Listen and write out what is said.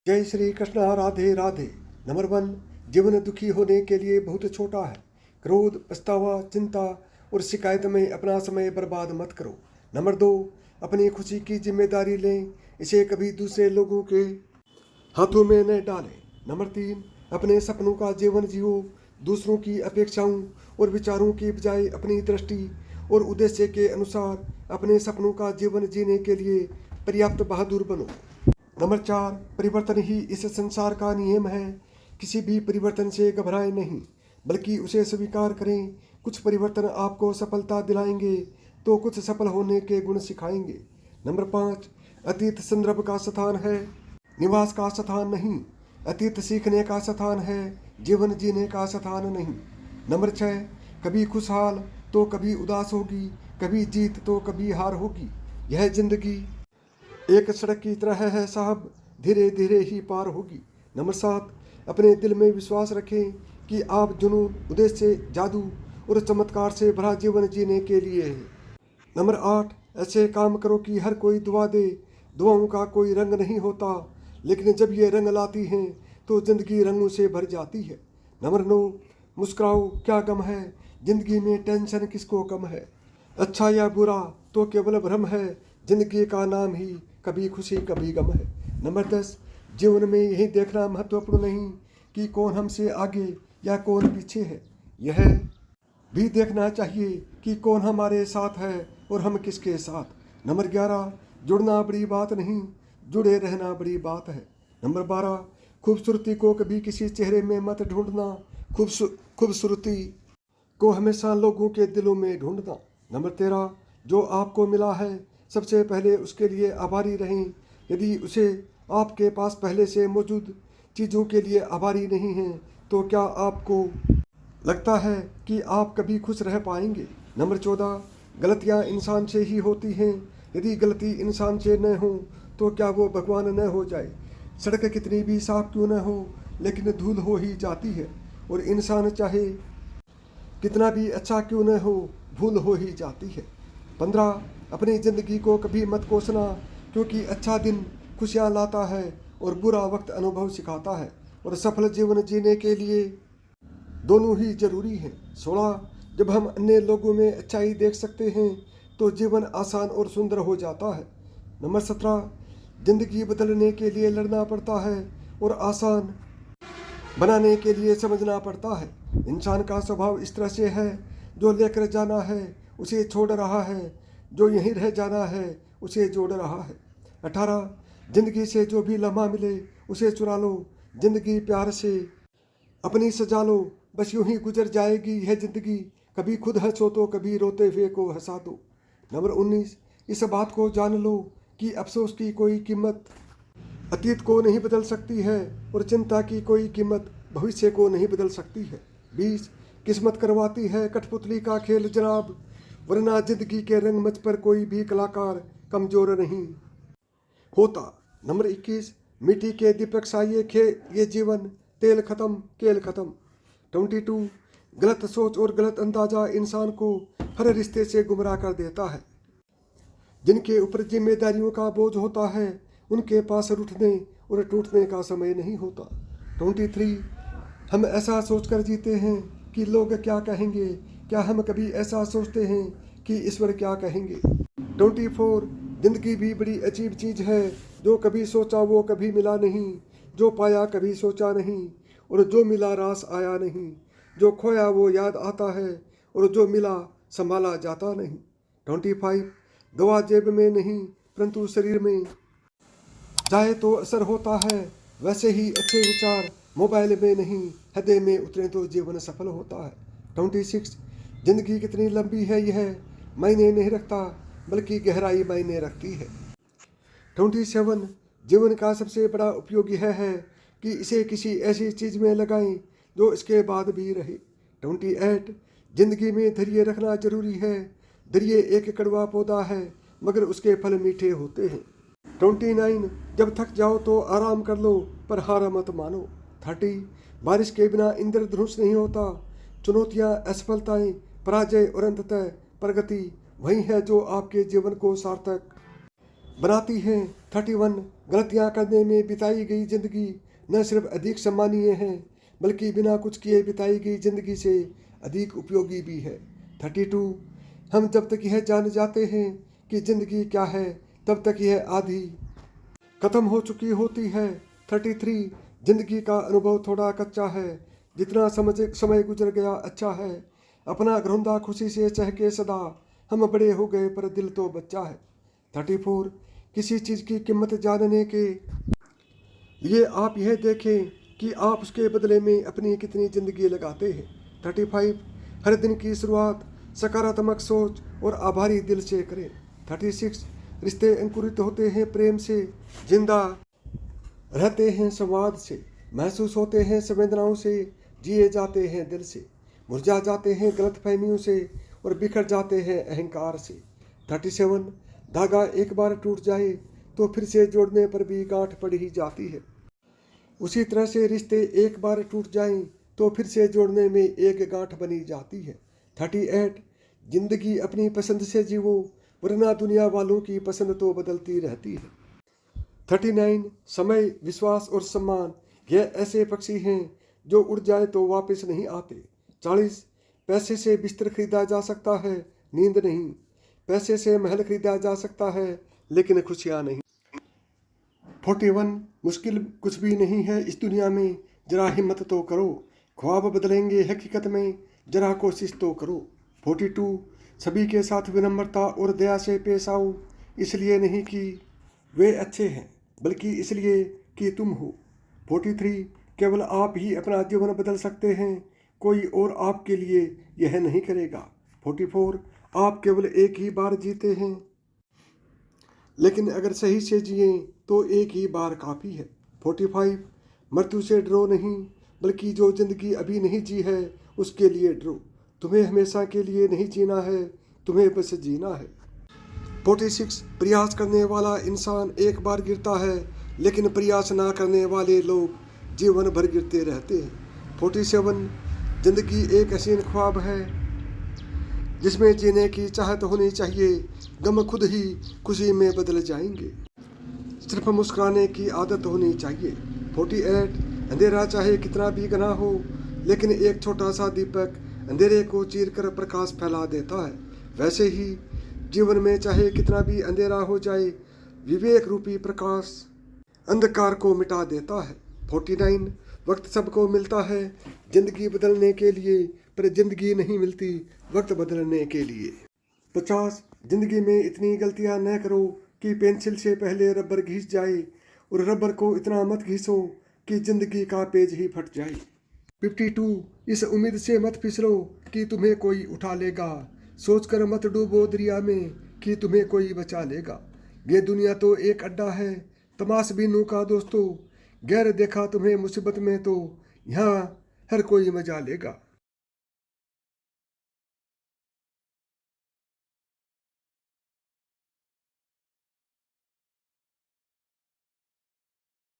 जय श्री कृष्ण। राधे राधे। नंबर 1, जीवन दुखी होने के लिए बहुत छोटा है। क्रोध, पछतावा, चिंता और शिकायत में अपना समय बर्बाद मत करो। नंबर 2, अपनी खुशी की जिम्मेदारी लें, इसे कभी दूसरे लोगों के हाथों में न डालें। नंबर 3, अपने सपनों का जीवन जियो, दूसरों की अपेक्षाओं और विचारों की बजाय अपनी दृष्टि और उद्देश्य के अनुसार अपने सपनों का जीवन जीने के लिए पर्याप्त बहादुर बनो। नंबर 4, परिवर्तन ही इस संसार का नियम है। किसी भी परिवर्तन से घबराएं नहीं, बल्कि उसे स्वीकार करें। कुछ परिवर्तन आपको सफलता दिलाएंगे तो कुछ सफल होने के गुण सिखाएंगे। नंबर 5, अतीत संदर्भ का स्थान है, निवास का स्थान नहीं। अतीत सीखने का स्थान है, जीवन जीने का स्थान नहीं। नंबर 6, कभी खुशहाल तो कभी उदास होगी, कभी जीत तो कभी हार होगी। यह जिंदगी एक सड़क की तरह है साहब, धीरे धीरे ही पार होगी। नंबर 7, अपने दिल में विश्वास रखें कि आप जुनून, उद्देश्य, जादू और चमत्कार से भरा जीवन जीने के लिए है। नंबर 8, ऐसे काम करो कि हर कोई दुआ दे। दुआओं का कोई रंग नहीं होता, लेकिन जब ये रंग लाती हैं तो जिंदगी रंगों से भर जाती है। नंबर 9, मुस्कुराओ, क्या गम है, जिंदगी में टेंशन किसको कम है। अच्छा या बुरा तो केवल भ्रम है, जिंदगी का नाम ही कभी खुशी कभी गम है। नंबर 10, जीवन में यही देखना महत्वपूर्ण नहीं कि कौन हमसे आगे या कौन पीछे है, यह भी देखना चाहिए कि कौन हमारे साथ है और हम किसके साथ। नंबर 11, जुड़ना बड़ी बात नहीं, जुड़े रहना बड़ी बात है। नंबर 12, खूबसूरती को कभी किसी चेहरे में मत ढूंढना, खूबसूरती को हमेशा लोगों के दिलों में ढूंढना। नंबर 13, जो आपको मिला है सबसे पहले उसके लिए आभारी रहें। यदि उसे आपके पास पहले से मौजूद चीज़ों के लिए आभारी नहीं हैं तो क्या आपको लगता है कि आप कभी खुश रह पाएंगे। नंबर 14, गलतियां इंसान से ही होती हैं। यदि गलती इंसान से न हो तो क्या वो भगवान न हो जाए। सड़क कितनी भी साफ क्यों न हो, लेकिन धूल हो ही जाती है, और इंसान चाहे कितना भी अच्छा क्यों न हो, भूल हो ही जाती है। 15, अपनी ज़िंदगी को कभी मत कोसना, क्योंकि अच्छा दिन खुशियाँ लाता है और बुरा वक्त अनुभव सिखाता है, और सफल जीवन जीने के लिए दोनों ही जरूरी हैं। 16, जब हम अन्य लोगों में अच्छाई देख सकते हैं तो जीवन आसान और सुंदर हो जाता है। नंबर 17, जिंदगी बदलने के लिए लड़ना पड़ता है और आसान बनाने के लिए समझना पड़ता है। इंसान का स्वभाव इस तरह से है, जो लेकर जाना है उसे छोड़ रहा है, जो यहीं रह जाना है उसे जोड़ रहा है। 18, जिंदगी से जो भी लम्हा मिले उसे चुरा लो, जिंदगी प्यार से अपनी सजा लो, बस यूं ही गुजर जाएगी यह जिंदगी, कभी खुद हंसो तो कभी रोते हुए को हंसा दो। नंबर 19, इस बात को जान लो कि अफसोस की कोई कीमत अतीत को नहीं बदल सकती है और चिंता की कोई कीमत भविष्य को नहीं बदल सकती है। 20, किस्मत करवाती है कठपुतली का खेल जनाब, वरना जिंदगी के रंगमंच पर कोई भी कलाकार कमजोर नहीं होता। नंबर 21, मिट्टी के दीपक सा ये जीवन, तेल खत्म केल खत्म। 22, गलत सोच और गलत अंदाजा इंसान को हर रिश्ते से गुमराह कर देता है। जिनके ऊपर जिम्मेदारियों का बोझ होता है उनके पास रूठने और टूटने का समय नहीं होता। 23, हम ऐसा सोचकर जीते हैं कि लोग क्या कहेंगे, क्या हम कभी ऐसा सोचते हैं कि ईश्वर क्या कहेंगे। 24, जिंदगी भी बड़ी अजीब चीज़ है, जो कभी सोचा वो कभी मिला नहीं, जो पाया कभी सोचा नहीं, और जो मिला रास आया नहीं, जो खोया वो याद आता है, और जो मिला संभाला जाता नहीं। 25, दवा जेब में नहीं परंतु शरीर में जाए तो असर होता है, वैसे ही अच्छे विचार मोबाइल में नहीं हृदय में उतरे तो जीवन सफल होता है। 26, जिंदगी कितनी लंबी है यह मायने नहीं रखता, बल्कि गहराई मायने रखती है। 27, जीवन का सबसे बड़ा उपयोग यह है कि इसे किसी ऐसी चीज़ में लगाएं जो इसके बाद भी रहे। 28, जिंदगी में धैर्य रखना जरूरी है। धैर्य एक कड़वा पौधा है मगर उसके फल मीठे होते हैं। 29, जब थक जाओ तो आराम कर लो पर हार मत मानो। 30, बारिश के बिना इंद्रधनुष नहीं होता। चुनौतियाँ, असफलताएं, पराजय और अंततः प्रगति वही है जो आपके जीवन को सार्थक बनाती हैं। 31 गलतियां करने में बिताई गई जिंदगी न सिर्फ अधिक सम्मानीय है बल्कि बिना कुछ किए बिताई गई जिंदगी से अधिक उपयोगी भी है। 32 हम जब तक यह जान जाते हैं कि जिंदगी क्या है तब तक यह आधी खत्म हो चुकी होती है। 33 जिंदगी का अनुभव थोड़ा कच्चा है, जितना समय गुजर गया अच्छा है। अपना घरौंदा खुशी से चहके सदा, हम बड़े हो गए पर दिल तो बच्चा है। 34 किसी चीज़ की कीमत जानने के लिए आप यह देखें कि आप उसके बदले में अपनी कितनी ज़िंदगी लगाते हैं। 35 हर दिन की शुरुआत सकारात्मक सोच और आभारी दिल से करें। 36 रिश्ते अंकुरित होते हैं प्रेम से, जिंदा रहते हैं संवाद से, महसूस होते हैं संवेदनाओं से, जिए जाते हैं दिल से, मुरझा जाते हैं गलतफहमियों से और बिखर जाते हैं अहंकार से। 37 धागा एक बार टूट जाए तो फिर से जोड़ने पर भी गांठ पड़ ही जाती है। उसी तरह से रिश्ते एक बार टूट जाएं तो फिर से जोड़ने में एक गांठ बनी जाती है। 38 जिंदगी अपनी पसंद से जीवो, वरना दुनिया वालों की पसंद तो बदलती रहती है। 39 समय, विश्वास और सम्मान यह ऐसे पक्षी हैं जो उड़ जाए तो वापस नहीं आते। 40 पैसे से बिस्तर खरीदा जा सकता है, नींद नहीं। पैसे से महल खरीदा जा सकता है लेकिन खुशियाँ नहीं। 41 मुश्किल कुछ भी नहीं है इस दुनिया में, जरा हिम्मत तो करो, ख्वाब बदलेंगे हकीकत में, जरा कोशिश तो करो। 42 सभी के साथ विनम्रता और दया से पेश आओ, इसलिए नहीं कि वे अच्छे हैं बल्कि इसलिए कि तुम हो। 43 केवल आप ही अपना जीवन बदल सकते हैं, कोई और आपके लिए यह नहीं करेगा। 44 आप केवल एक ही बार जीते हैं, लेकिन अगर सही से जिए तो एक ही बार काफ़ी है। 45 मृत्यु से डरो नहीं, बल्कि जो जिंदगी अभी नहीं जी है उसके लिए डरो। तुम्हें हमेशा के लिए नहीं जीना है, तुम्हें बस जीना है। 46 प्रयास करने वाला इंसान एक बार गिरता है, लेकिन प्रयास ना करने वाले लोग जीवन भर गिरते रहते हैं। 47 जिंदगी एक हसीन ख्वाब है जिसमें जीने की चाहत होनी चाहिए, गम खुद ही खुशी में बदल जाएंगे, सिर्फ मुस्कुराने की आदत होनी चाहिए। 48 अंधेरा चाहे कितना भी घना हो, लेकिन एक छोटा सा दीपक अंधेरे को चीर कर प्रकाश फैला देता है। वैसे ही जीवन में चाहे कितना भी अंधेरा हो जाए, विवेक रूपी प्रकाश अंधकार को मिटा देता है। 49 वक्त सबको मिलता है जिंदगी बदलने के लिए, पर जिंदगी नहीं मिलती वक्त बदलने के लिए। 50 जिंदगी में इतनी गलतियां न करो कि पेंसिल से पहले रबर घिस जाए, और रबर को इतना मत घिसो कि जिंदगी का पेज ही फट जाए। 52 इस उम्मीद से मत फिसलो कि तुम्हें कोई उठा लेगा, सोचकर मत डूबो दरिया में कि तुम्हें कोई बचा लेगा। ये दुनिया तो एक अड्डा है तमाशबीनों का दोस्तों, गैर देखा तुम्हें मुसीबत में तो यहाँ हर कोई मजा लेगा।